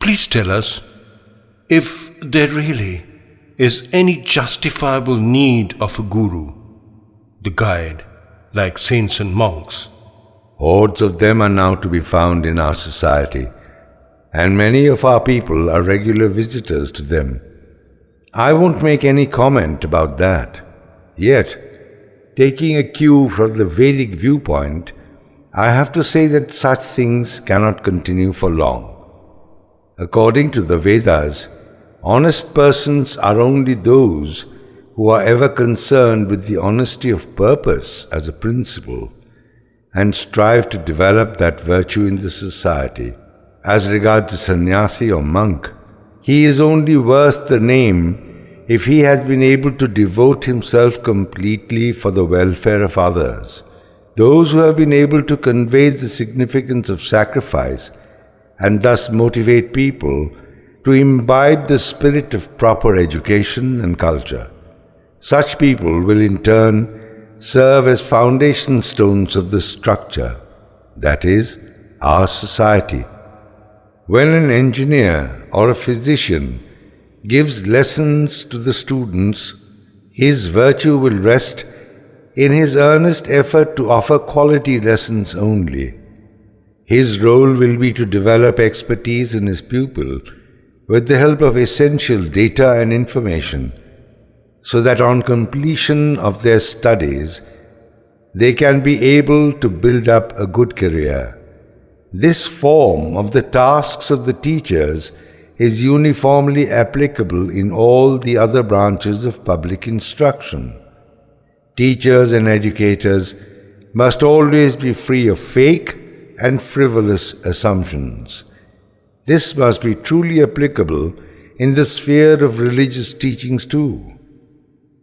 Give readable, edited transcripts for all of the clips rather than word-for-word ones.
Please tell us if there really is any justifiable need of a guru, the guide, like saints and monks. Hordes of them are now to be found in our society, and many of our people are regular visitors to them. I won't make any comment about that. Yet, taking a cue from the Vedic viewpoint, I have to say that such things cannot continue for long. According to the Vedas, honest persons are only those who are ever concerned with the honesty of purpose as a principle and strive to develop that virtue in the society. As regards a sannyasi or monk, he is only worth the name if he has been able to devote himself completely for the welfare of others. Those who have been able to convey the significance of sacrifice and thus motivate people to imbibe the spirit of proper education and culture. Such people will in turn serve as foundation stones of the structure, that is, our society. When an engineer or a physician gives lessons to the students, his virtue will rest in his earnest effort to offer quality lessons only. His role will be to develop expertise in his pupil with the help of essential data and information, so that on completion of their studies, they can be able to build up a good career. This form of the tasks of the teachers is uniformly applicable in all the other branches of public instruction. Teachers and educators must always be free of fake and frivolous assumptions. This must be truly applicable in the sphere of religious teachings too.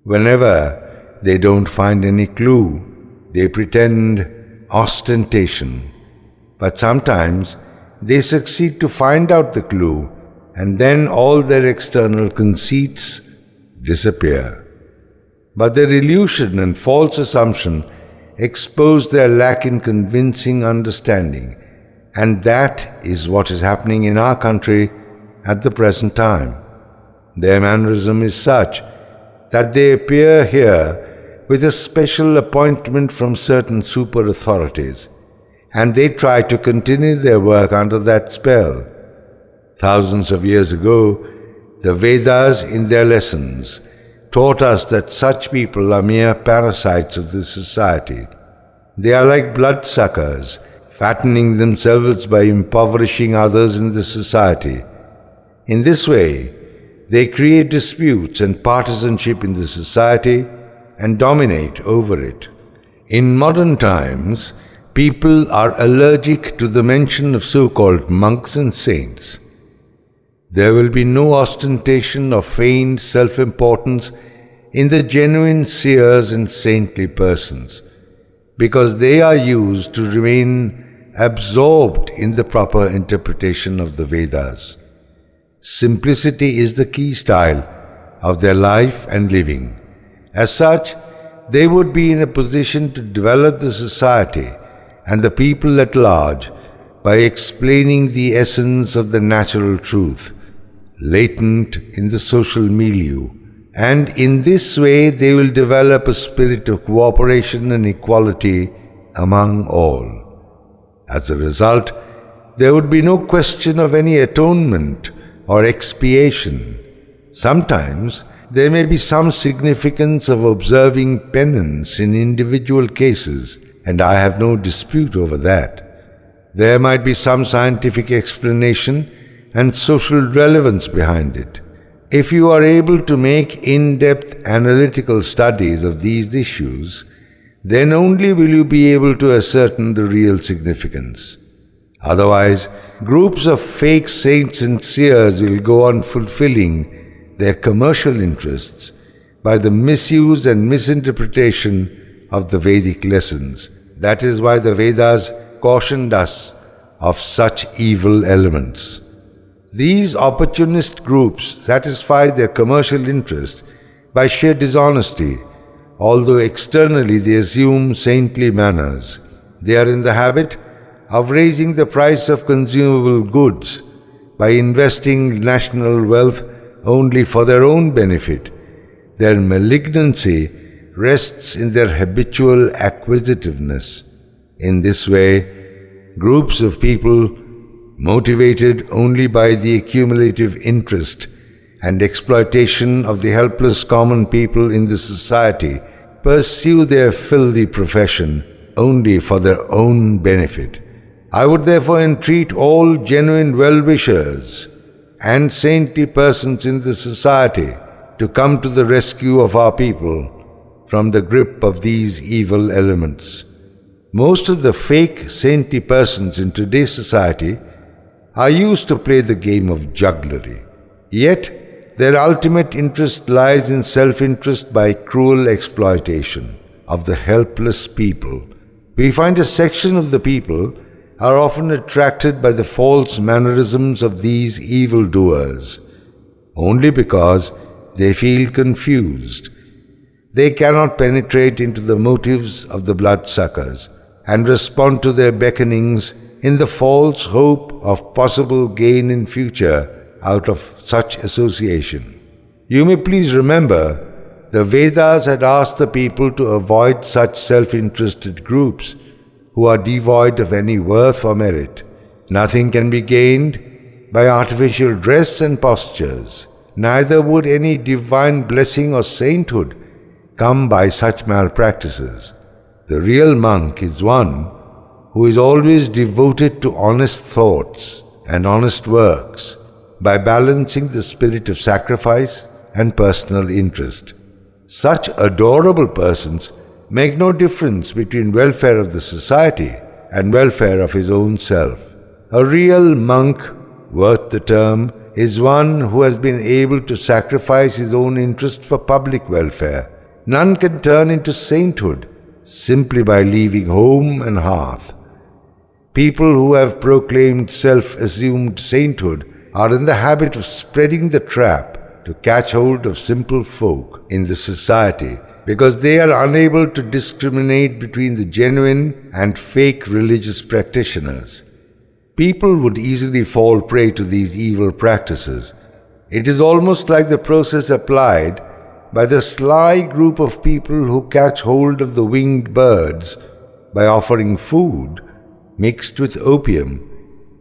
Whenever they don't find any clue, they pretend ostentation. But sometimes they succeed to find out the clue, and then all their external conceits disappear. But their illusion and false assumption expose their lack in convincing understanding, and that is what is happening in our country at the present time. Their mannerism is such that they appear here with a special appointment from certain super authorities, and they try to continue their work under that spell. Thousands of years ago, the Vedas in their lessons taught us that such people are mere parasites of the society. They are like bloodsuckers, fattening themselves by impoverishing others in the society. In this way, they create disputes and partisanship in the society and dominate over it. In modern times, people are allergic to the mention of so-called monks and saints. There will be no ostentation or feigned self-importance in the genuine seers and saintly persons, because they are used to remain absorbed in the proper interpretation of the Vedas. Simplicity is the key style of their life and living. As such, they would be in a position to develop the society and the people at large by explaining the essence of the natural truth latent in the social milieu, and in this way they will develop a spirit of cooperation and equality among all. As a result, there would be no question of any atonement or expiation. Sometimes there may be some significance of observing penance in individual cases, and I have no dispute over that. There might be some scientific explanation and social relevance behind it. If you are able to make in-depth analytical studies of these issues, then only will you be able to ascertain the real significance. Otherwise, groups of fake saints and seers will go on fulfilling their commercial interests by the misuse and misinterpretation of the Vedic lessons. That is why the Vedas cautioned us of such evil elements. These opportunist groups satisfy their commercial interest by sheer dishonesty, although externally they assume saintly manners. They are in the habit of raising the price of consumable goods by investing national wealth only for their own benefit. Their malignancy rests in their habitual acquisitiveness. In this way, groups of people, motivated only by the accumulative interest and exploitation of the helpless common people in the society, pursue their filthy profession only for their own benefit. I would therefore entreat all genuine well-wishers and saintly persons in the society to come to the rescue of our people from the grip of these evil elements. Most of the fake saintly persons in today's society are used to play the game of jugglery. Yet, their ultimate interest lies in self-interest by cruel exploitation of the helpless people. We find a section of the people are often attracted by the false mannerisms of these evildoers, only because they feel confused. They cannot penetrate into the motives of the bloodsuckers and respond to their beckonings in the false hope of possible gain in future out of such association. You may please remember, the Vedas had asked the people to avoid such self-interested groups who are devoid of any worth or merit. Nothing can be gained by artificial dress and postures. Neither would any divine blessing or sainthood come by such malpractices. The real monk is one who is always devoted to honest thoughts and honest works by balancing the spirit of sacrifice and personal interest. Such adorable persons make no difference between welfare of the society and welfare of his own self. A real monk, worth the term, is one who has been able to sacrifice his own interest for public welfare. None can turn into sainthood simply by leaving home and hearth. People who have proclaimed self-assumed sainthood are in the habit of spreading the trap to catch hold of simple folk in the society because they are unable to discriminate between the genuine and fake religious practitioners. People would easily fall prey to these evil practices. It is almost like the process applied by the sly group of people who catch hold of the winged birds by offering food mixed with opium.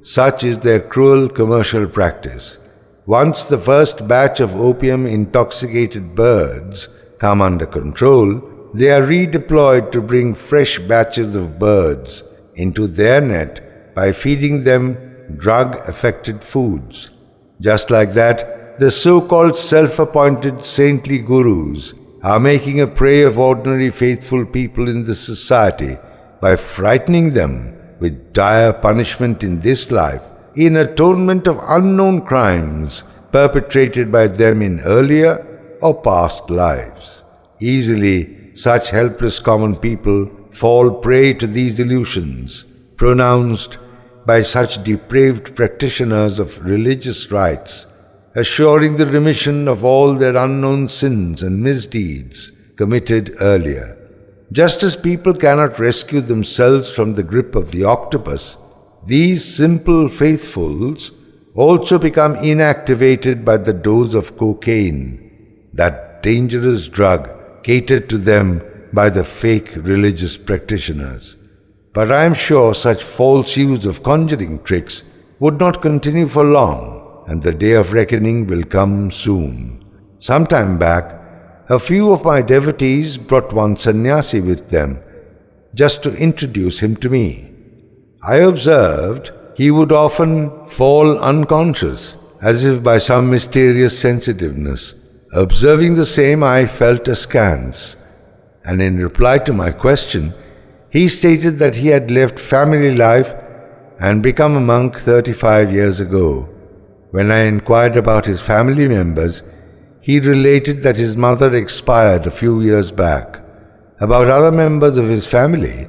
Such is their cruel commercial practice. Once the first batch of opium-intoxicated birds come under control, they are redeployed to bring fresh batches of birds into their net by feeding them drug-affected foods. Just like that, the so-called self-appointed saintly gurus are making a prey of ordinary faithful people in the society by frightening them with dire punishment in this life in atonement of unknown crimes perpetrated by them in earlier or past lives. Easily, such helpless common people fall prey to these illusions, pronounced by such depraved practitioners of religious rites, assuring the remission of all their unknown sins and misdeeds committed earlier. Just as people cannot rescue themselves from the grip of the octopus, these simple faithfuls also become inactivated by the dose of cocaine, that dangerous drug catered to them by the fake religious practitioners. But I am sure such false use of conjuring tricks would not continue for long, and the day of reckoning will come soon. Some time back, a few of my devotees brought one sannyasi with them, just to introduce him to me. I observed he would often fall unconscious, as if by some mysterious sensitiveness. Observing the same, I felt askance, and in reply to my question, he stated that he had left family life and become a monk 35 years ago. When I inquired about his family members, he related that his mother expired a few years back. About other members of his family,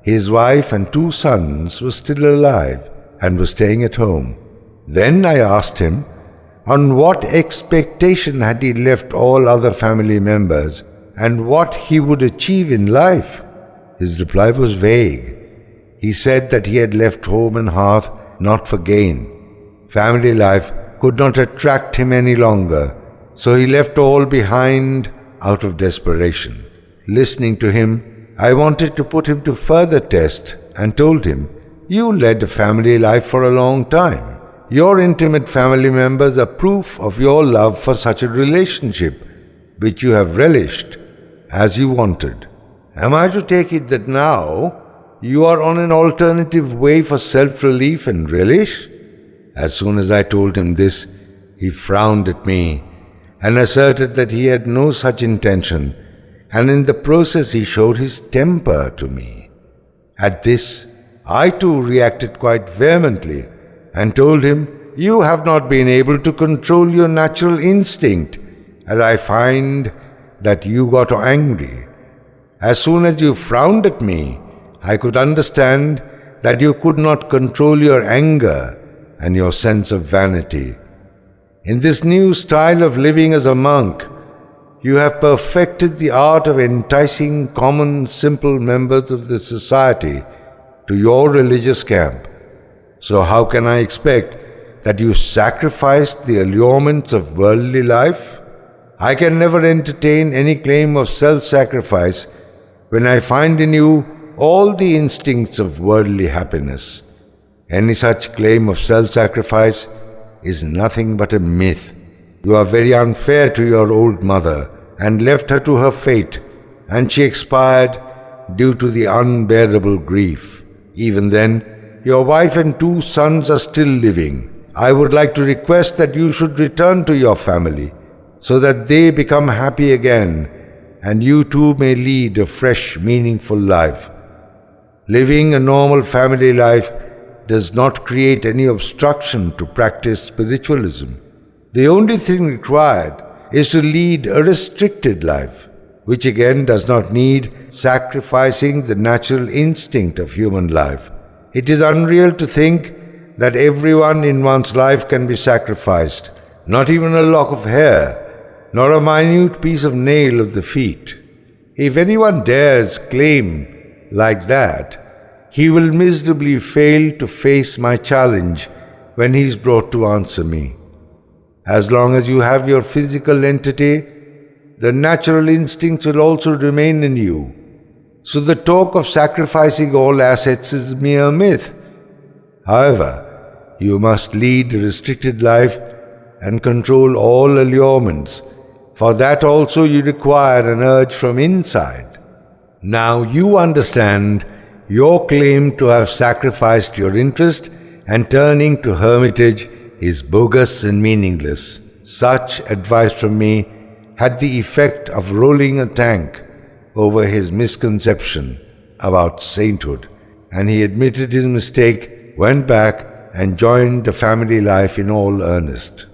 his wife and 2 sons were still alive and were staying at home. Then I asked him on what expectation had he left all other family members and what he would achieve in life. His reply was vague. He said that he had left home and hearth not for gain, family life could not attract him any longer, so he left all behind out of desperation. Listening to him, I wanted to put him to further test and told him, "You led a family life for a long time. Your intimate family members are proof of your love for such a relationship, which you have relished as you wanted. Am I to take it that now you are on an alternative way for self-relief and relish?" As soon as I told him this, he frowned at me and asserted that he had no such intention, and in the process he showed his temper to me. At this, I too reacted quite vehemently and told him, "You have not been able to control your natural instinct, as I find that you got angry. As soon as you frowned at me, I could understand that you could not control your anger and your sense of vanity. In this new style of living as a monk, you have perfected the art of enticing common, simple members of the society to your religious camp. So how can I expect that you sacrificed the allurements of worldly life? I can never entertain any claim of self-sacrifice when I find in you all the instincts of worldly happiness. Any such claim of self-sacrifice is nothing but a myth. You are very unfair to your old mother and left her to her fate, and she expired due to the unbearable grief. Even then, your wife and 2 sons are still living. I would like to request that you should return to your family, so that they become happy again, and you too may lead a fresh, meaningful life. Living a normal family life does not create any obstruction to practice spiritualism. The only thing required is to lead a restricted life, which again does not need sacrificing the natural instinct of human life. It is unreal to think that everyone in one's life can be sacrificed, not even a lock of hair, nor a minute piece of nail of the feet. If anyone dares claim like that, he will miserably fail to face my challenge when he is brought to answer me. As long as you have your physical entity, the natural instincts will also remain in you. So the talk of sacrificing all assets is mere myth. However, you must lead a restricted life and control all allurements. For that also you require an urge from inside. Now you understand your claim to have sacrificed your interest and turning to hermitage is bogus and meaningless. Such advice from me had the effect of rolling a tank over his misconception about sainthood, and he admitted his mistake, went back and joined the family life in all earnest.